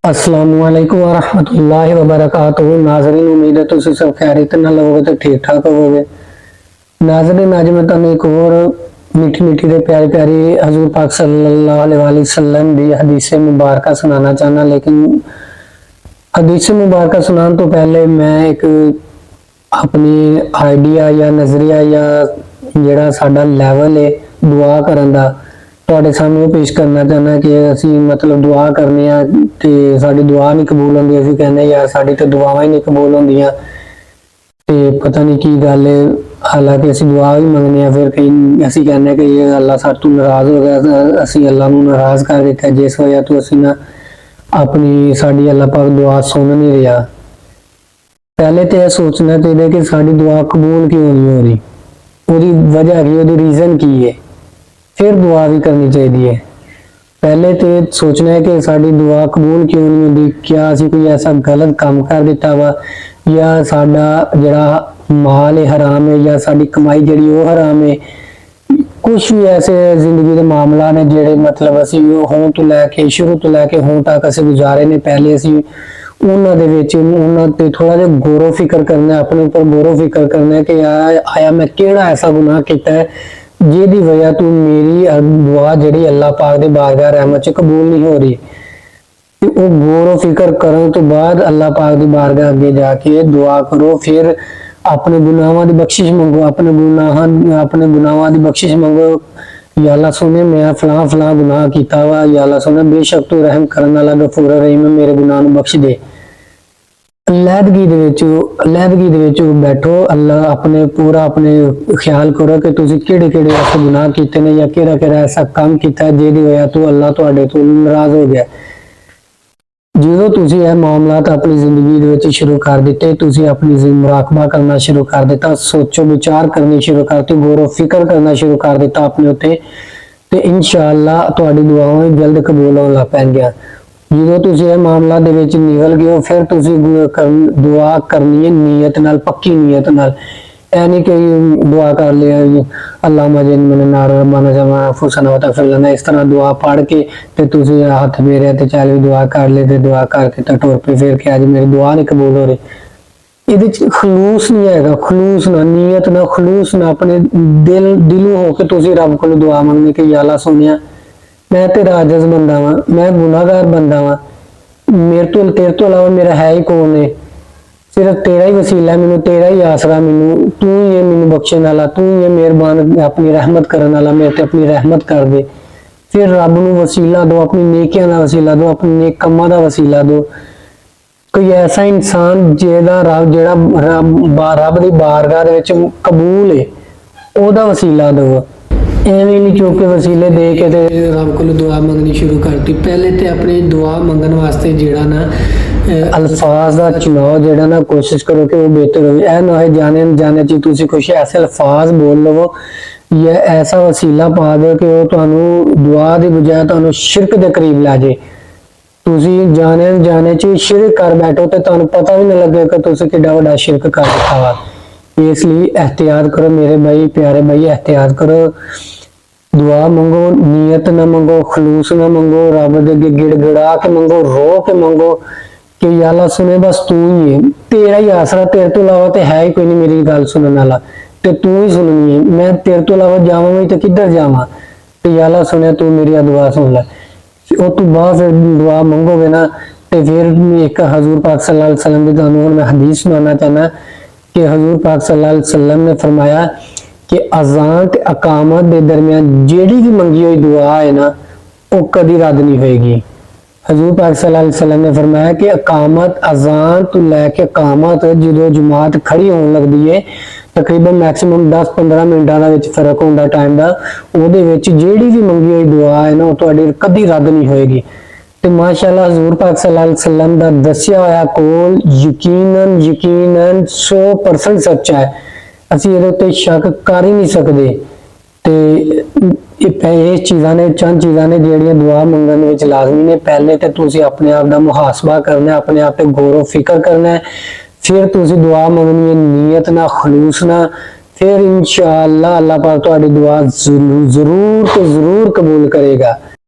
अस्सलामुअलैकुम वरहमतुल्लाहि वबरकातुहू। नाज़रीन, उम्मीद है तुम सब खैरियत नाल होवोगे ते ठीक ठाक होवोगे। नाज़रीन, अज मैं तुहानू एक होर मीठी मीठी ते प्यारी प्यारी हजूर पाक सल्लल्लाहु अलैहि वसल्लम दी हदीस मुबारक सुनाना चाहना। लेकिन हदीस मुबारक सुनाने तो पहले मैं एक अपनी आइडिया या नज़रिया या जिहड़ा साडा लैवल है दुआ करन दा तुहाडे सामने पेश करना चाहना कि असी मतलब दुआ करने आ ते साडी दुआ नहीं कबूल होंदी। असी कहने यार साडी ते दुआवां ही नहीं कबूल होंदियां ते पता नहीं की गल है। हालांकि असी दुआ भी मंगने आ, फिर कई असी कहने कि ये अल्लाह साडे तो नाराज हो गया, असी अल्लाह नूं नाराज कर दित्ता जिस वजह तो असी ना अपनी साडी अल्लाह पाक दुआ सुन नहीं रहा। पहले तो यह सोचना चाहिए कि साडी दुआ कबूल क्यों नहीं हो रही, ਉਹਦੀ वजह की, ਉਹਦੀ रीजन की है, फिर दुआ भी करनी चाहिए है। पहले तो सोचना है कि साडी दुआ कबूल क्यों नहीं होती, क्या असी कोई ऐसा गलत काम कर दिता वा या साडा जिहड़ा माल है हराम है या साडी कमाई जिहड़ी वो हराम है। कुछ भी ऐसे जिंदगी के मामला ने जिहड़े मतलब असी हों तो लैके शुरू तो लैके हों तक असी गुजारे ने, पहले असी उन्हां दे विच उन्हां ते थोड़ा जिहा गौरो फिक्र करना, अपने ऊपर गौरो फिक्र करना कि आया मैं केड़ा ऐसा गुनाह कीता है जिहदी वजह तो मेरी दुआ जिहड़ी अल्लाह पाक दे बारगाह रहमत च कबूल नहीं हो रही। ते ओ गौरो फिक्र करन तो बाद अल्लाह पाक दी बारगाह अगे जाके दुआ करो, फिर अपने गुनाहां दी बख्शिश मंगो, अपने गुनाहां दी बख्शिश मंगो। या अल्लाह सुने मैं फलां फलां गुनाह कीता वा, या अल्लाह सुने बेशक तू रहम करन वाला गफूर रहीम, मेरे गुनाह नूं बख्श दे। लैदगी दे विच बैठो, अल्लाह अपने पूरा अपने ख्याल करो कि तुसीं किहड़े ऐसे गुनाह कीते ने या किहड़ा ऐसा काम कीता जिहदी वजह तो अल्लाह तुहाडे तो नाराज हो गया। ਜਦੋਂ ਤੁਸੀਂ ਇਹ ਮਾਮਲਾਤ ਆਪਣੀ ਜ਼ਿੰਦਗੀ ਦੇ ਵਿੱਚ ਸ਼ੁਰੂ ਕਰ ਦਿੱਤੇ, ਤੁਸੀਂ ਆਪਣੀ ਮੁਰਾਕਬਾ ਕਰਨਾ ਸ਼ੁਰੂ ਕਰ ਦਿੱਤਾ, ਸੋਚੋ ਵਿਚਾਰ ਕਰਨੀ ਸ਼ੁਰੂ ਕਰਤੀ, ਗੌਰ ਫਿਕਰ ਕਰਨਾ ਸ਼ੁਰੂ ਕਰ ਦਿੱਤਾ ਆਪਣੇ ਉੱਤੇ, ਤੇ ਇਨਸ਼ਾਅੱਲਾ ਤੁਹਾਡੀ ਦੁਆਵਾਂ ਜਲਦ ਕਬੂਲ ਹੋਣ ਲੱਗ ਪੈਣਗੀਆਂ। ਜਦੋਂ ਤੁਸੀਂ ਇਹ ਮਾਮਲਾ ਦੇ ਵਿੱਚ ਨਿਕਲ ਗਏ ਹੋ, ਫਿਰ ਤੁਸੀਂ ਦੁਆ ਕਰਨੀ ਹੈ ਨੀਅਤ ਨਾਲ, ਪੱਕੀ ਨੀਅਤ ਨਾਲ। ਇਹ ਨਹੀਂ ਕਿ ਦੁਆ ਕਰ ਲਿਆ ਅੱਲਾਹ ਮਜਿਦ ਮੈਨੂੰ ਨਾਰ ਰਬਾਨਾ ਜਮਾ ਫੁਸਨਾ ਵਤਾ ਫਿਲਨਾ, ਇਸ ਤਰ੍ਹਾਂ ਦੁਆ ਪੜ੍ਹ ਕੇ ਤੇ ਤੁਸੀਂ ਹੱਥ ਫੇਰਿਆ ਤੇ ਚੱਲ ਵੀ ਦੁਆ ਕਰ ਲੈ, ਤੇ ਦੁਆ ਕਰਕੇ ਤਾਂ ਟੁਰ ਪਏ ਫਿਰ ਕਿ ਅੱਜ ਮੇਰੀ ਦੁਆ ਨਹੀਂ ਕਬੂਲ ਹੋ ਰਹੀ। ਇਹਦੇ ਚ ਖਲੂਸ ਨਹੀਂ ਹੈਗਾ, ਖਲੂਸ ਨਾ ਨੀਅਤ ਨਾ ਖਲੂਸ ਨਾ ਆਪਣੇ ਦਿਲੋਂ ਹੋ ਕੇ ਤੁਸੀਂ ਰੱਬ ਕੋਲ ਦੁਆ ਮੰਗਣੀ ਕਿ ਯਾ ਅੱਲਾਹ ਸੁਣਿਆ मैं तेरा आजिज़ बंदा वा, मैं गुनाहगार बंदा वा, तेरे तो अलावा मेरा है ही कौन है, सिर्फ तेरा ही वसीला है, मैनू तेरा ही आसरा, मैनू तू ही है मैनू बख्शण वाला, तू ही है मेहरबान अपनी रहमत करन वाला, मेरे ते अपनी रहमत कर दे। फिर रब नू वसीला दो, अपनी नेकियां दा वसीला दो, अपने नेक कम्मां दा वसीला दो। कोई ऐसा इंसान जेड़ा रब दी बारगाह दे विच कबूल है ओदा वसीला दो। एवें नहीं चौके वसीले दे के ते रब कोल दुआ मंगनी शुरू करती। पहले तो अपनी दुआ मंगन वास्ते जेड़ा ना अल्फाज का चुनाव जेड़ा ना कोशिश करो कि वो बेहतर हो। ऐ ना है जाने जाने च तुसी कुछ ऐसे अल्फाज बोल लवो या ऐसा वसीला पा दो कि वो तुहानू दुआ दी बजाय तुहानू शिरक दे करीब ला जाए। तुसी जाने जाने च शिरक कर बैठो ते तुहानू पता भी ना लगे कि तुसी किड्डा वड्डा शिरक कर दित्ता वा। इसलिए एहतियात करो मेरे भाई, प्यारे भाई, एहतियात करो। दुआ मंगो, नीयत ना मंगो, खलूस ना मंगो, रब दे अगे गिड़गिड़ा के मंगो, रो के मंगो कि या अल्लाह सुने बस तू ही है, तेरा ही आसरा, तेरे तो अलावा तो है ही कोई नहीं मेरी गल सुनने वाला, ते तू ही सुननी है। मैं तेरे तो अलावा जावां भी तो किधर जावां, ते या अल्लाह सुने तू मेरी दुआ सुन लै। उस तो बाद फिर दुआ मंगोगे ना ते फिर एक हजूर पाक सल्लल्लाहु अलैहि वसल्लम की तुहानू मैं हदीस सुनाना चाहना कि हजूर पाक सल्लल्लाहु अलैहि वसल्लम ने फरमाया कि अजान ते अकामत दे दरमियान जेड़ी भी मंगी हुई दुआ है ना वो कभी रद्द नहीं होएगी। हजूर पाक सल्लल्लाहु अलैहि वसल्लम ने फरमाया कि अकामत अजान तो लैके अकामत जो जमात खड़ी होने लगती है तकरीबन मैक्सिमम 10-15 मिनटां दा विच फर्क होंदा टाइम दा, ਉਹਦੇ ਵਿੱਚ ਜਿਹੜੀ भी मंगी हुई दुआ है ना वो ਤੁਹਾਡੀ कभी रद्द नहीं होएगी। ਤੇ माशाअल्लाह हजूर पाक सल्लल्लाहु अलैहि वसल्लम दा दस्सिया होया कोल यकीनन 100% सच्चा है, ਅਸੀਂ ਇਹਦੇ ਉੱਤੇ ਸ਼ੱਕ ਕਰ ਹੀ ਨਹੀਂ ਸਕਦੇ। ਤੇ ਇਹ ਚੀਜ਼ਾਂ ਨੇ, ਚੰਦ ਚੀਜ਼ਾਂ ਨੇ ਜਿਹੜੀਆਂ ਦੁਆ ਮੰਗਣ ਵਿੱਚ ਲਾਜ਼ਮੀ ਨੇ। ਪਹਿਲੇ ਤੇ ਤੁਸੀਂ ਆਪਣੇ ਆਪ ਦਾ ਮੁਹਾਸਬਾ ਕਰਨਾ, ਆਪਣੇ ਆਪ ਤੇ ਗੌਰ ਫਿਕਰ ਕਰਨਾ, ਫਿਰ ਤੁਸੀਂ ਦੁਆ ਮੰਗਣੀ ਹੈ ਨੀਅਤ ਨਾਲ, ਖਲੂਸ ਨਾਲ, फिर इंशाअल्लाह अल्लाह पाक तुम्हारी दुआ जरूर तो जरूर कबूल करेगा।